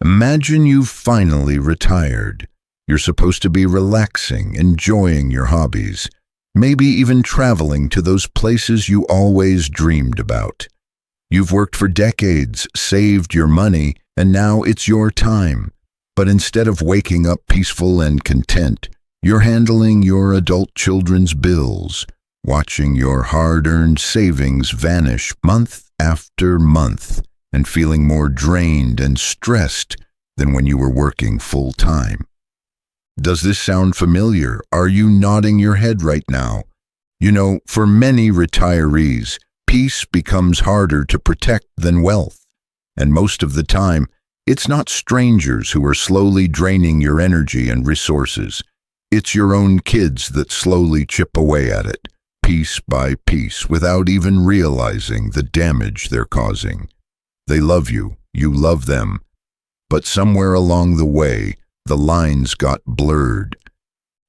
Imagine you've finally retired. You're supposed to be relaxing, enjoying your hobbies, maybe even traveling to those places you always dreamed about. You've worked for decades, saved your money, and now it's your time. But instead of waking up peaceful and content, you're handling your adult children's bills, watching your hard-earned savings vanish month after month, and feeling more drained and stressed than when you were working full-time. Does this sound familiar? Are you nodding your head right now? You know, for many retirees, peace becomes harder to protect than wealth. And most of the time, it's not strangers who are slowly draining your energy and resources. It's your own kids that slowly chip away at it, piece by piece, without even realizing the damage they're causing. They love you, you love them, but somewhere along the way, the lines got blurred.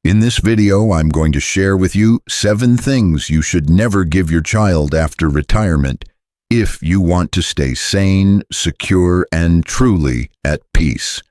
In this video, I'm going to share with you 7 things you should never give your child after retirement if you want to stay sane, secure, and truly at peace.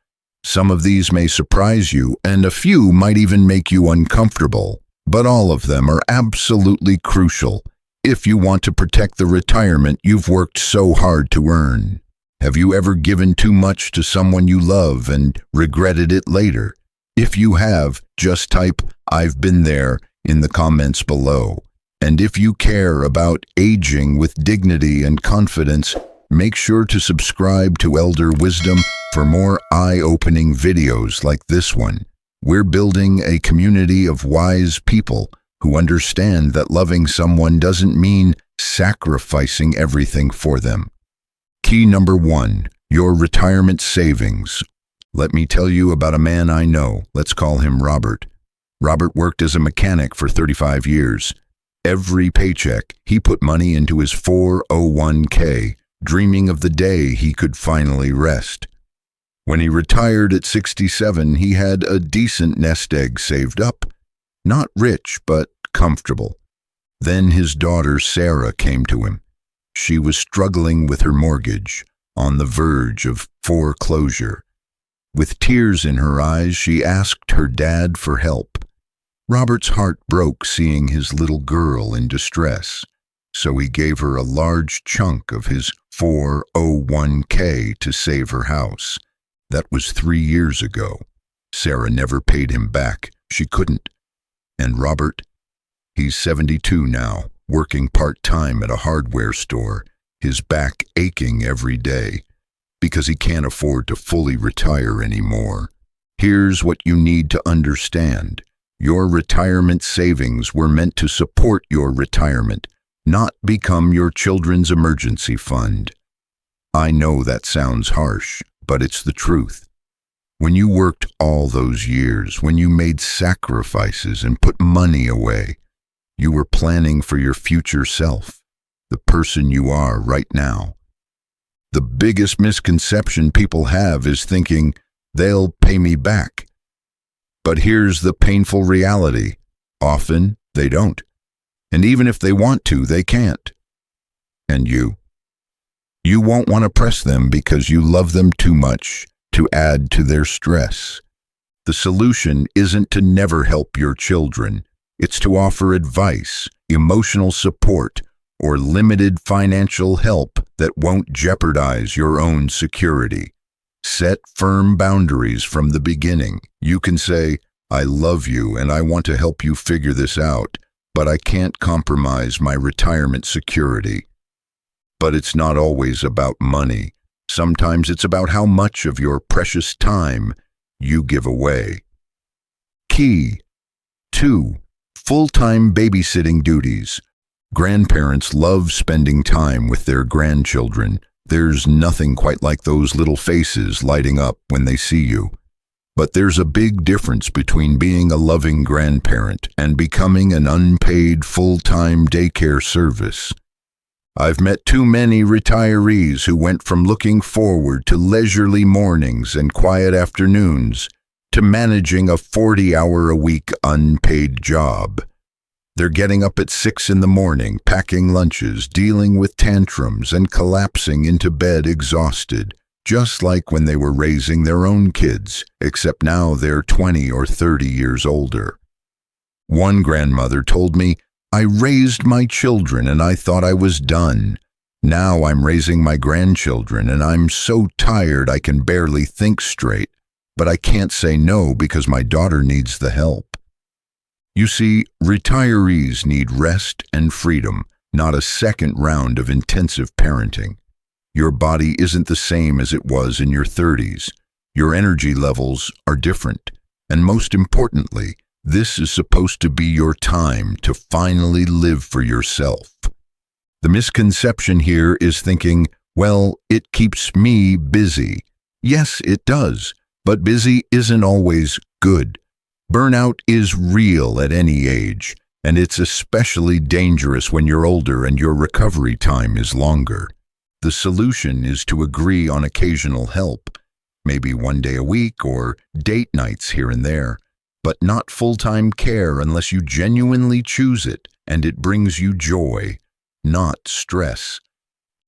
Some of these may surprise you, and a few might even make you uncomfortable, but all of them are absolutely crucial if you want to protect the retirement you've worked so hard to earn. Have you ever given too much to someone you love and regretted it later? If you have, just type "I've been there" in the comments below. And if you care about aging with dignity and confidence, make sure to subscribe to Elder Wisdom for more eye-opening videos like this one. We're building a community of wise people who understand that loving someone doesn't mean sacrificing everything for them. Key number 1, your retirement savings. Let me tell you about a man I know. Let's call him Robert. Robert worked as a mechanic for 35 years. Every paycheck, he put money into his 401k, dreaming of the day he could finally rest. When he retired at 67, he had a decent nest egg saved up. Not rich, but comfortable. Then his daughter Sarah came to him. She was struggling with her mortgage, on the verge of foreclosure. With tears in her eyes, she asked her dad for help. Robert's heart broke seeing his little girl in distress, so he gave her a large chunk of his 401k to save her house. That was 3 years ago. Sarah never paid him back. She couldn't. And Robert? He's 72 now, working part-time at a hardware store, his back aching every day, because he can't afford to fully retire anymore. Here's what you need to understand. Your retirement savings were meant to support your retirement, not become your children's emergency fund. I know that sounds harsh, but it's the truth. When you worked all those years, when you made sacrifices and put money away, you were planning for your future self, the person you are right now. The biggest misconception people have is thinking, they'll pay me back. But here's the painful reality. Often, they don't. And even if they want to, they can't. And you? You won't want to press them because you love them too much to add to their stress. The solution isn't to never help your children. It's to offer advice, emotional support, or limited financial help that won't jeopardize your own security. Set firm boundaries from the beginning. You can say, "I love you and I want to help you figure this out, but I can't compromise my retirement security." But it's not always about money. Sometimes it's about how much of your precious time you give away. Key 2. Full-time babysitting duties. Grandparents love spending time with their grandchildren. There's nothing quite like those little faces lighting up when they see you. But there's a big difference between being a loving grandparent and becoming an unpaid full-time daycare service. I've met too many retirees who went from looking forward to leisurely mornings and quiet afternoons to managing a 40-hour-a-week unpaid job. They're getting up at 6 in the morning, packing lunches, dealing with tantrums, and collapsing into bed exhausted, just like when they were raising their own kids, except now they're 20 or 30 years older. One grandmother told me, "I raised my children and I thought I was done. Now I'm raising my grandchildren and I'm so tired I can barely think straight, but I can't say no because my daughter needs the help." You see, retirees need rest and freedom, not a second round of intensive parenting. Your body isn't the same as it was in your 30s. Your energy levels are different. And most importantly, this is supposed to be your time to finally live for yourself. The misconception here is thinking, well, it keeps me busy. Yes, it does, but busy isn't always good. Burnout is real at any age, and it's especially dangerous when you're older and your recovery time is longer. The solution is to agree on occasional help, maybe one day a week or date nights here and there, but not full-time care unless you genuinely choose it and it brings you joy, not stress.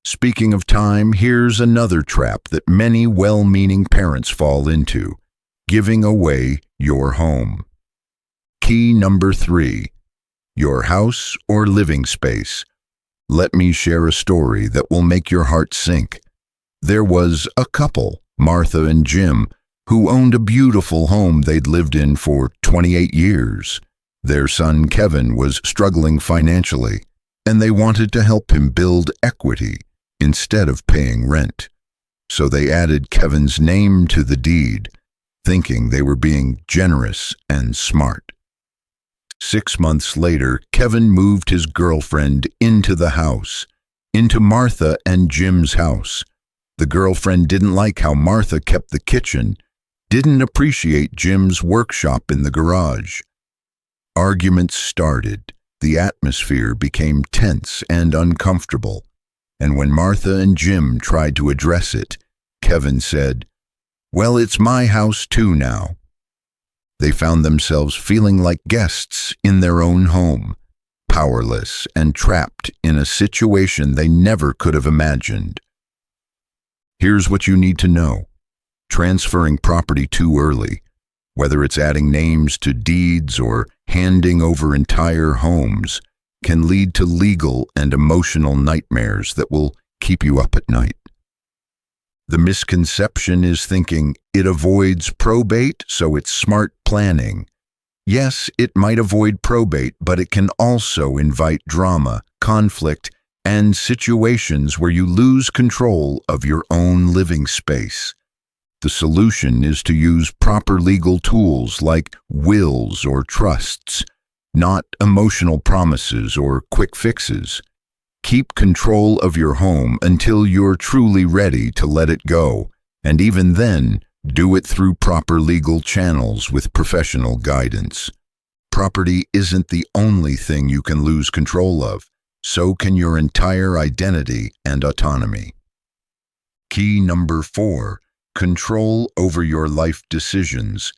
Speaking of time, here's another trap that many well-meaning parents fall into: giving away your home. Key number 3, your house or living space. Let me share a story that will make your heart sink. There was a couple, Martha and Jim, who owned a beautiful home they'd lived in for 28 years. Their son Kevin was struggling financially, and they wanted to help him build equity instead of paying rent. So they added Kevin's name to the deed, thinking they were being generous and smart. 6 months later, Kevin moved his girlfriend into the house, into Martha and Jim's house. The girlfriend didn't like how Martha kept the kitchen, didn't appreciate Jim's workshop in the garage. Arguments started. The atmosphere became tense and uncomfortable. And when Martha and Jim tried to address it, Kevin said, "Well, it's my house too now." They found themselves feeling like guests in their own home, powerless and trapped in a situation they never could have imagined. Here's what you need to know. Transferring property too early, whether it's adding names to deeds or handing over entire homes, can lead to legal and emotional nightmares that will keep you up at night. The misconception is thinking it avoids probate, so it's smart planning. Yes, it might avoid probate, but it can also invite drama, conflict, and situations where you lose control of your own living space. The solution is to use proper legal tools like wills or trusts, not emotional promises or quick fixes. Keep control of your home until you're truly ready to let it go, and even then, do it through proper legal channels with professional guidance. Property isn't the only thing you can lose control of, so can your entire identity and autonomy. Key number 4, control over your life decisions.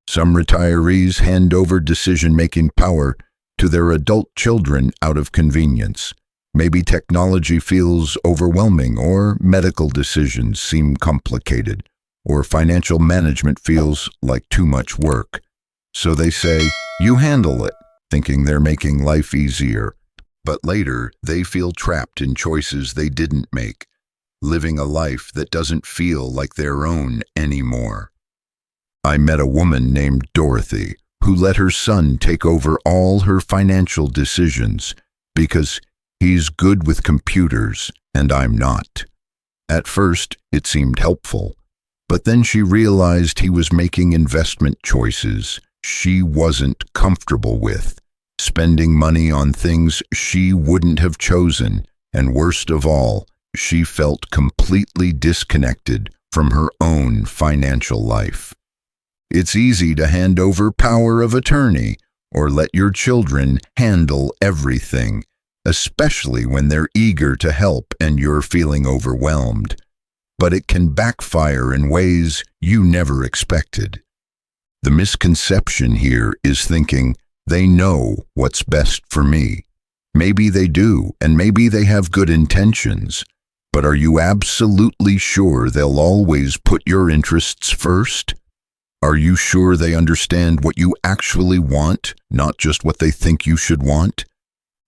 Some retirees hand over decision-making power to their adult children out of convenience. Maybe technology feels overwhelming, or medical decisions seem complicated, or financial management feels like too much work. So they say, "You handle it," thinking they're making life easier. But later, they feel trapped in choices they didn't make, living a life that doesn't feel like their own anymore. I met a woman named Dorothy who let her son take over all her financial decisions because he's good with computers and I'm not. At first, it seemed helpful, but then she realized he was making investment choices she wasn't comfortable with, spending money on things she wouldn't have chosen, and worst of all, she felt completely disconnected from her own financial life. It's easy to hand over power of attorney or let your children handle everything, especially when they're eager to help and you're feeling overwhelmed. But it can backfire in ways you never expected. The misconception here is thinking, they know what's best for me. Maybe they do, and maybe they have good intentions. But are you absolutely sure they'll always put your interests first? Are you sure they understand what you actually want, not just what they think you should want?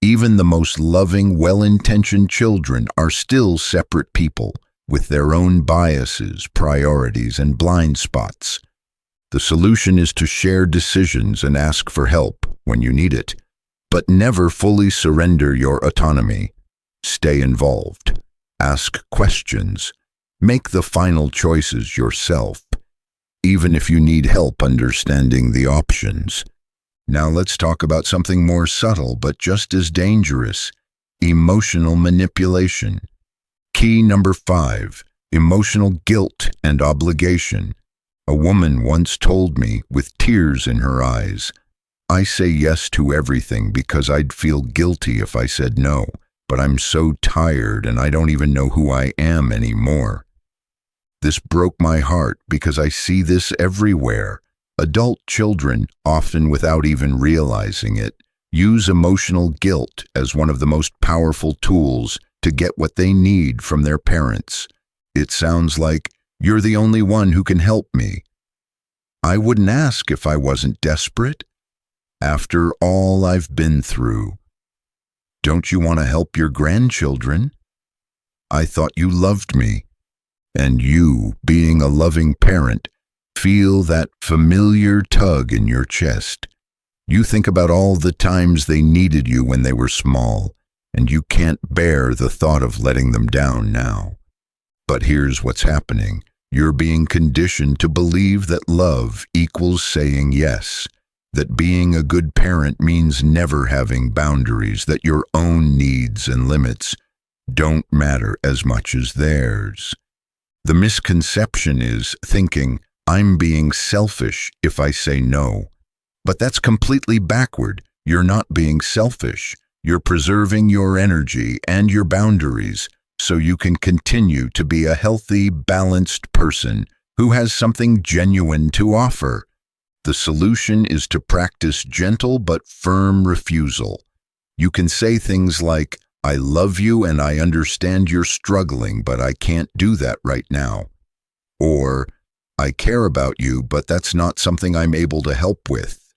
Even the most loving, well-intentioned children are still separate people with their own biases, priorities, and blind spots. The solution is to share decisions and ask for help when you need it, but never fully surrender your autonomy. Stay involved. Ask questions. Make the final choices yourself, even if you need help understanding the options. Now let's talk about something more subtle but just as dangerous: emotional manipulation. Key number 5, emotional guilt and obligation. A woman once told me, with tears in her eyes, "I say yes to everything because I'd feel guilty if I said no, but I'm so tired and I don't even know who I am anymore." This broke my heart because I see this everywhere. Adult children, often without even realizing it, use emotional guilt as one of the most powerful tools to get what they need from their parents. It sounds like, "You're the only one who can help me." I wouldn't ask if I wasn't desperate. After all I've been through. Don't you want to help your grandchildren? I thought you loved me. And you, being a loving parent, feel that familiar tug in your chest. You think about all the times they needed you when they were small, and you can't bear the thought of letting them down now. But here's what's happening. You're being conditioned to believe that love equals saying yes, that being a good parent means never having boundaries, that your own needs and limits don't matter as much as theirs. The misconception is thinking, "I'm being selfish if I say no." But that's completely backward. You're not being selfish. You're preserving your energy and your boundaries so you can continue to be a healthy, balanced person who has something genuine to offer. The solution is to practice gentle but firm refusal. You can say things like, "I love you and I understand you're struggling, but I can't do that right now." Or, "I care about you, but that's not something I'm able to help with."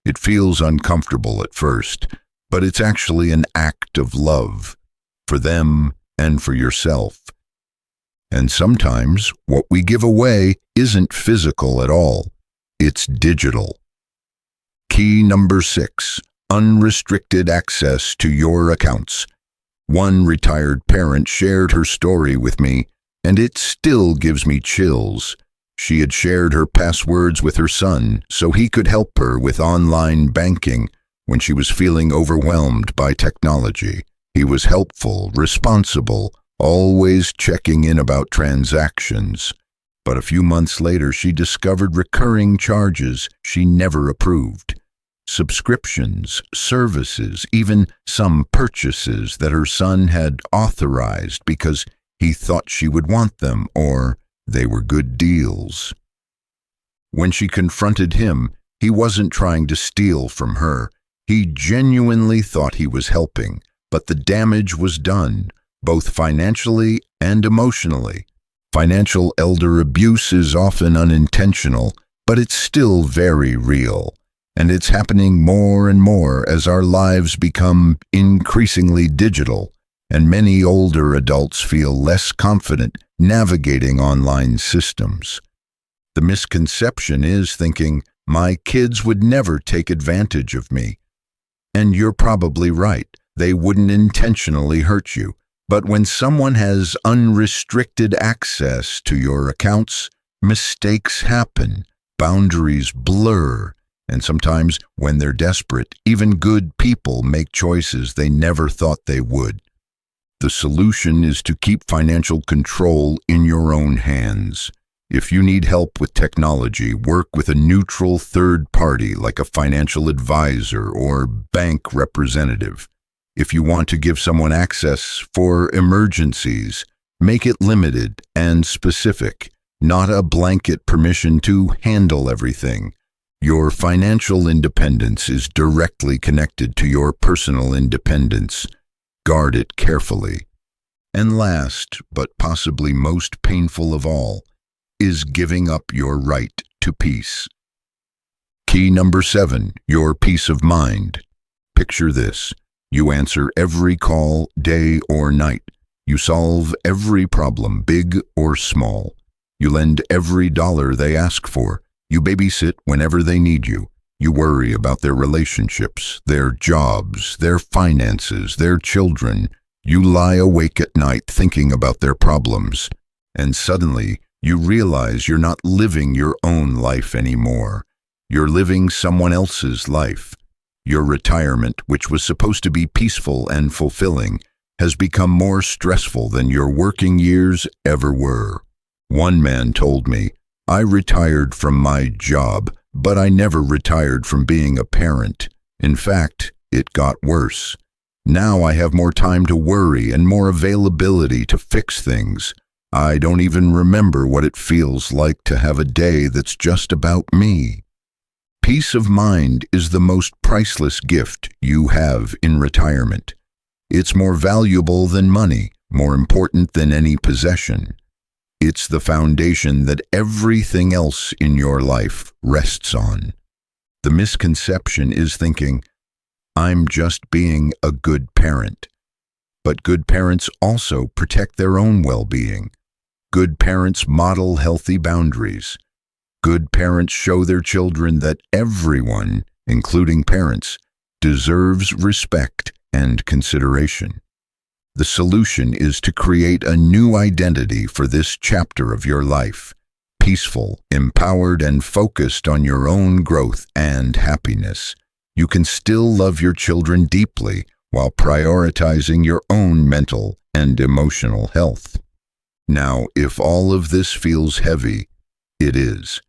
It feels uncomfortable at first, but it's actually an act of love for them and for yourself. And sometimes what we give away isn't physical at all. It's digital. Key number 6, unrestricted access to your accounts. One retired parent shared her story with me, and it still gives me chills. She had shared her passwords with her son so he could help her with online banking when she was feeling overwhelmed by technology. He was helpful, responsible, always checking in about transactions. But a few months later, she discovered recurring charges she never approved. Subscriptions, services, even some purchases that her son had authorized because he thought she would want them or they were good deals. When she confronted him, he wasn't trying to steal from her. He genuinely thought he was helping, but the damage was done, both financially and emotionally. Financial elder abuse is often unintentional, but it's still very real. And it's happening more and more as our lives become increasingly digital, and many older adults feel less confident navigating online systems. The misconception is thinking, "My kids would never take advantage of me." And you're probably right, they wouldn't intentionally hurt you. But when someone has unrestricted access to your accounts, mistakes happen, boundaries blur, and sometimes, when they're desperate, even good people make choices they never thought they would. The solution is to keep financial control in your own hands. If you need help with technology, work with a neutral third party like a financial advisor or bank representative. If you want to give someone access for emergencies, make it limited and specific, not a blanket permission to handle everything. Your financial independence is directly connected to your personal independence. Guard it carefully. And last, but possibly most painful of all, is giving up your right to peace. Key number 7, your peace of mind. Picture this. You answer every call, day or night. You solve every problem, big or small. You lend every dollar they ask for. You babysit whenever they need you. You worry about their relationships, their jobs, their finances, their children. You lie awake at night thinking about their problems. And suddenly, you realize you're not living your own life anymore. You're living someone else's life. Your retirement, which was supposed to be peaceful and fulfilling, has become more stressful than your working years ever were. One man told me, "I retired from my job, but I never retired from being a parent. In fact, it got worse. Now I have more time to worry and more availability to fix things. I don't even remember what it feels like to have a day that's just about me." Peace of mind is the most priceless gift you have in retirement. It's more valuable than money, more important than any possession. It's the foundation that everything else in your life rests on. The misconception is thinking, "I'm just being a good parent." But good parents also protect their own well-being. Good parents model healthy boundaries. Good parents show their children that everyone, including parents, deserves respect and consideration. The solution is to create a new identity for this chapter of your life, peaceful, empowered, and focused on your own growth and happiness. You can still love your children deeply while prioritizing your own mental and emotional health. Now, if all of this feels heavy, it is.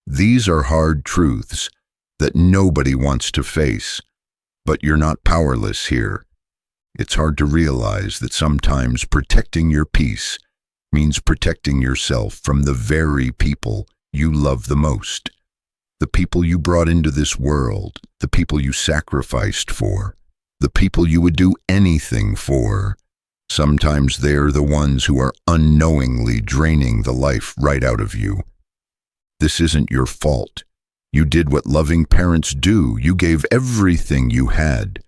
These are hard truths that nobody wants to face, but you're not powerless here. It's hard to realize that sometimes protecting your peace means protecting yourself from the very people you love the most. The people you brought into this world, the people you sacrificed for, the people you would do anything for. Sometimes they're the ones who are unknowingly draining the life right out of you. This isn't your fault. You did what loving parents do. You gave everything you had.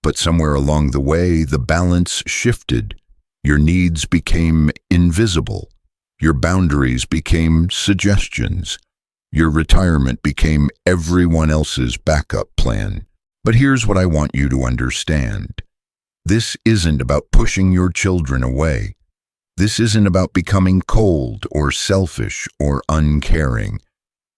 But somewhere along the way, the balance shifted. Your needs became invisible. Your boundaries became suggestions. Your retirement became everyone else's backup plan. But here's what I want you to understand. This isn't about pushing your children away. This isn't about becoming cold or selfish or uncaring.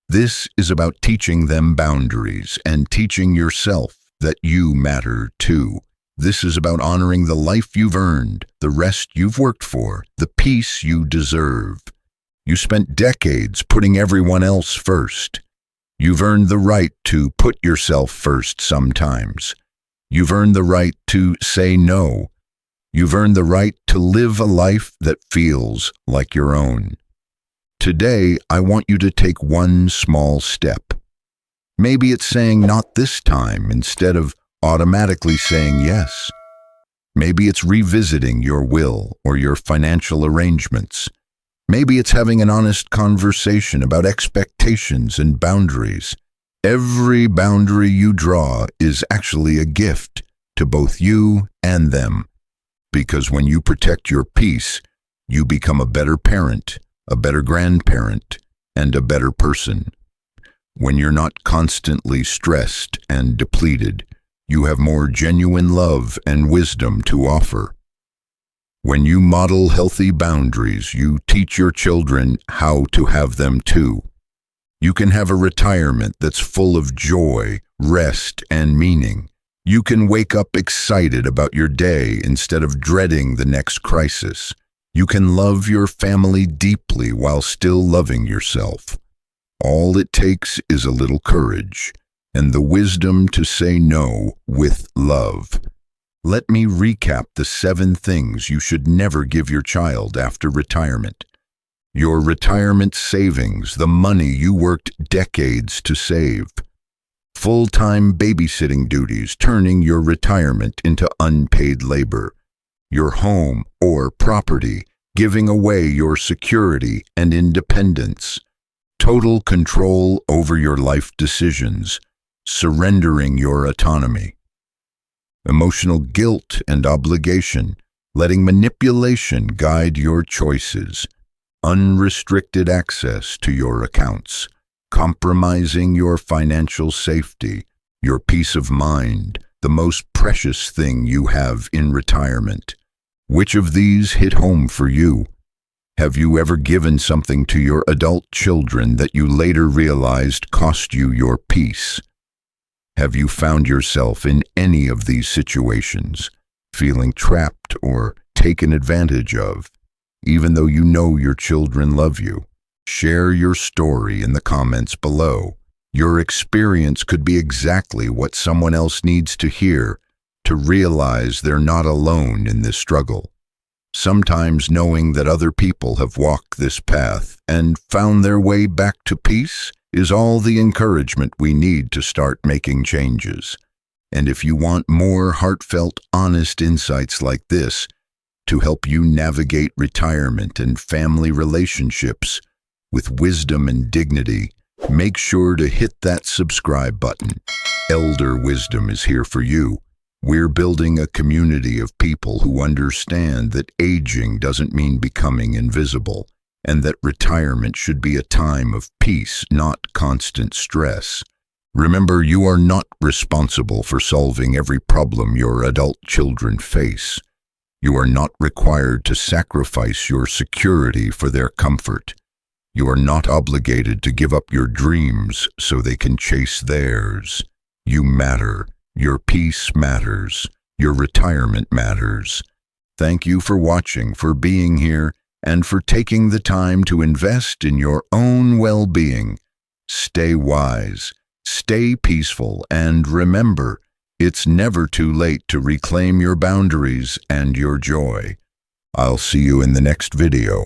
This is about teaching them boundaries and teaching yourself that you matter too. This is about honoring the life you've earned, the rest you've worked for, the peace you deserve. You spent decades putting everyone else first. You've earned the right to put yourself first sometimes. You've earned the right to say no. You've earned the right to live a life that feels like your own. Today, I want you to take one small step. Maybe it's saying not this time instead of automatically saying yes. Maybe it's revisiting your will or your financial arrangements. Maybe it's having an honest conversation about expectations and boundaries. Every boundary you draw is actually a gift to both you and them. Because when you protect your peace, you become a better parent, a better grandparent, and a better person. When you're not constantly stressed and depleted, you have more genuine love and wisdom to offer. When you model healthy boundaries, you teach your children how to have them too. You can have a retirement that's full of joy, rest, and meaning. You can wake up excited about your day instead of dreading the next crisis. You can love your family deeply while still loving yourself. All it takes is a little courage and the wisdom to say no with love. Let me recap the 7 things you should never give your child after retirement. Your retirement savings, the money you worked decades to save. Full-time babysitting duties, turning your retirement into unpaid labor. your home or property, giving away your security and independence. Total control over your life decisions, surrendering your autonomy. Emotional guilt and obligation, letting manipulation guide your choices. Unrestricted access to your accounts, compromising your financial safety, your peace of mind, the most precious thing you have in retirement. Which of these hit home for you? Have you ever given something to your adult children that you later realized cost you your peace? Have you found yourself in any of these situations, feeling trapped or taken advantage of, even though you know your children love you? Share your story in the comments below. Your experience could be exactly what someone else needs to hear to realize they're not alone in this struggle. Sometimes knowing that other people have walked this path and found their way back to peace is all the encouragement we need to start making changes. And if you want more heartfelt, honest insights like this to help you navigate retirement and family relationships with wisdom and dignity, make sure to hit that subscribe button. Elder Wisdom is here for you. We're building a community of people who understand that aging doesn't mean becoming invisible, and that retirement should be a time of peace, not constant stress. Remember, you are not responsible for solving every problem your adult children face. You are not required to sacrifice your security for their comfort. You are not obligated to give up your dreams so they can chase theirs. You matter. Your peace matters. Your retirement matters. Thank you for watching, for being here, and for taking the time to invest in your own well-being. Stay wise, stay peaceful, and remember, it's never too late to reclaim your boundaries and your joy. I'll see you in the next video.